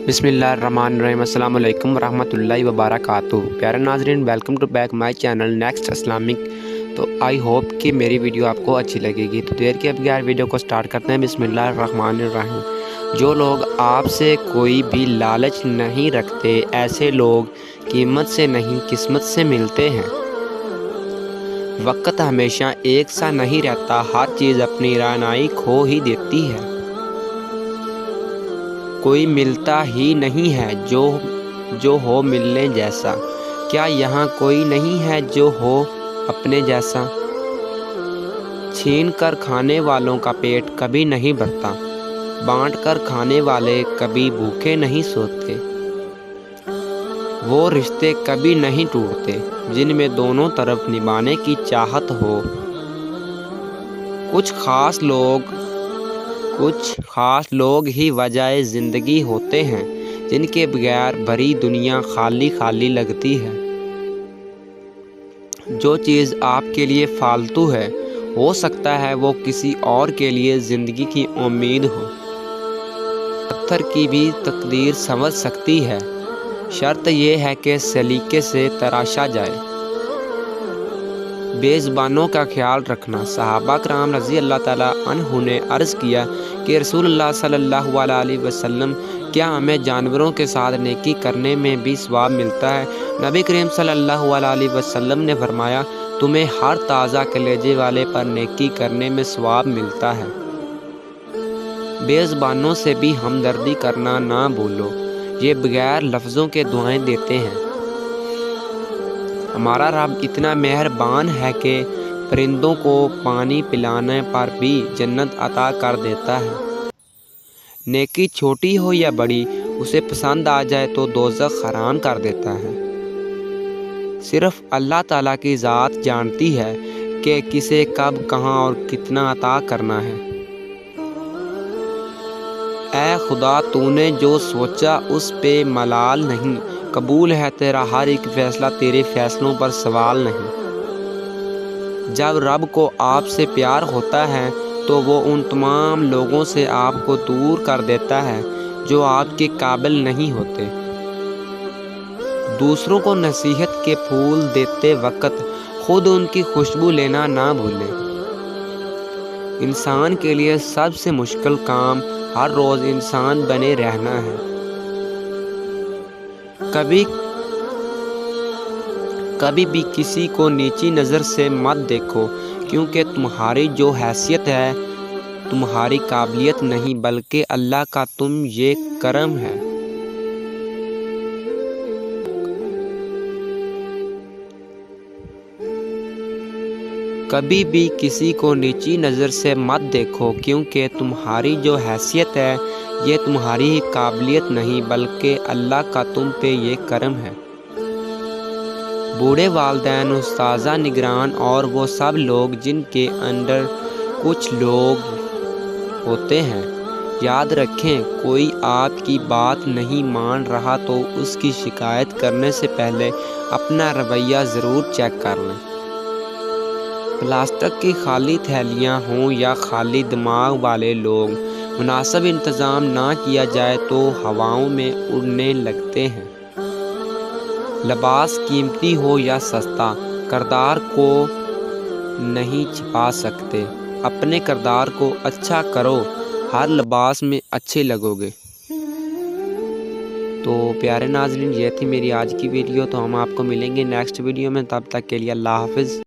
बिस्मिल्लाहिर्रहमानिर्रहीम। अस्सलाम वालेकुम रहमतुल्लाहि व बरकातुहू। प्यारे नाज़रीन, welcome to back my channel next Islamic. तो आई होप कि मेरी वीडियो आपको अच्छी लगेगी। तो देर के बगैर वीडियो को स्टार्ट करते हैं। बिस्मिल्लाहिर्रहमानिर्रहीम। जो लोग आपसे कोई भी लालच नहीं रखते, ऐसे लोग कीमत से नहीं किस्मत से मिलते हैं। वक्त हमेशा एक सा नहीं रहता, हर चीज़ अपनी रानाई खो ही देती है। कोई मिलता ही नहीं है जो हो मिलने जैसा। क्या यहाँ कोई नहीं है जो हो अपने जैसा। छीन कर खाने वालों का पेट कभी नहीं भरता, बांट कर खाने वाले कभी भूखे नहीं सोते। वो रिश्ते कभी नहीं टूटते जिनमें दोनों तरफ निभाने की चाहत हो। कुछ खास लोग ही वजह ज़िंदगी होते हैं, जिनके बगैर भरी दुनिया खाली खाली लगती है। जो चीज़ आपके लिए फालतू है, हो सकता है वो किसी और के लिए ज़िंदगी की उम्मीद हो। पत्थर की भी तकदीर समझ सकती है, शर्त ये है कि सलीके से तराशा जाए। बेज़ुबानों का ख्याल रखना। सहाबा कराम रज़ी अल्लाह ताला अन्हु ने अर्ज़ किया कि रसूलुल्लाह सल्लल्लाहु अलैहि वसल्लम, क्या हमें जानवरों के साथ नेकी करने में भी सवाब मिलता है? नबी करीम सल्लल्लाहु अलैहि वसल्लम ने फरमाया, तुम्हें हर ताज़ा कलेजे वाले पर नेकी करने में सवाब मिलता है। बेज़ुबानों से भी हमदर्दी करना ना भूलो, ये बगैर लफ्ज़ों के दुआएं देते हैं। हमारा रब इतना मेहरबान है कि परिंदों को पानी पिलाने पर भी जन्नत अता कर देता है। नेकी छोटी हो या बड़ी, उसे पसंद आ जाए तो दोज़ख हराम कर देता है। सिर्फ अल्लाह ताला की ज़ात जानती है कि किसे कब कहाँ और कितना अता करना है। ऐ खुदा, तूने जो सोचा उस पे मलाल नहीं, कबूल है तेरा हर एक फ़ैसला, तेरे फ़ैसलों पर सवाल नहीं। जब रब को आपसे प्यार होता है तो वो उन तमाम लोगों से आपको दूर कर देता है जो आपके काबिल नहीं होते। दूसरों को नसीहत के फूल देते वक्त खुद उनकी खुशबू लेना ना भूलें। इंसान के लिए सबसे मुश्किल काम हर रोज़ इंसान बने रहना है। कभी भी किसी को नीची नज़र से मत देखो, क्योंकि तुम्हारी जो हैसियत है तुम्हारी काबिलियत नहीं, बल्कि अल्लाह का तुम ये करम है। कभी भी किसी को नीची नज़र से मत देखो, क्योंकि तुम्हारी जो हैसियत है ये तुम्हारी काबिलियत नहीं, बल्कि अल्लाह का तुम पे ये करम है। बूढ़े वालिदैन, उस्ताज़ा, निगरान और वो सब लोग जिनके अंडर कुछ लोग होते हैं, याद रखें, कोई आपकी बात नहीं मान रहा तो उसकी शिकायत करने से पहले अपना रवैया ज़रूर चेक कर लें। प्लास्टिक की खाली थैलियाँ हों या खाली दिमाग वाले लोग, मुनासिब इंतज़ाम ना किया जाए तो हवाओं में उड़ने लगते हैं। लिबास कीमती हो या सस्ता, किरदार को नहीं छिपा सकते। अपने किरदार को अच्छा करो, हर लिबास में अच्छे लगोगे। तो प्यारे नाज़रीन, ये थी मेरी आज की वीडियो। तो हम आपको मिलेंगे नेक्स्ट वीडियो में, तब तक के लिए अल्लाह हाफ़िज़।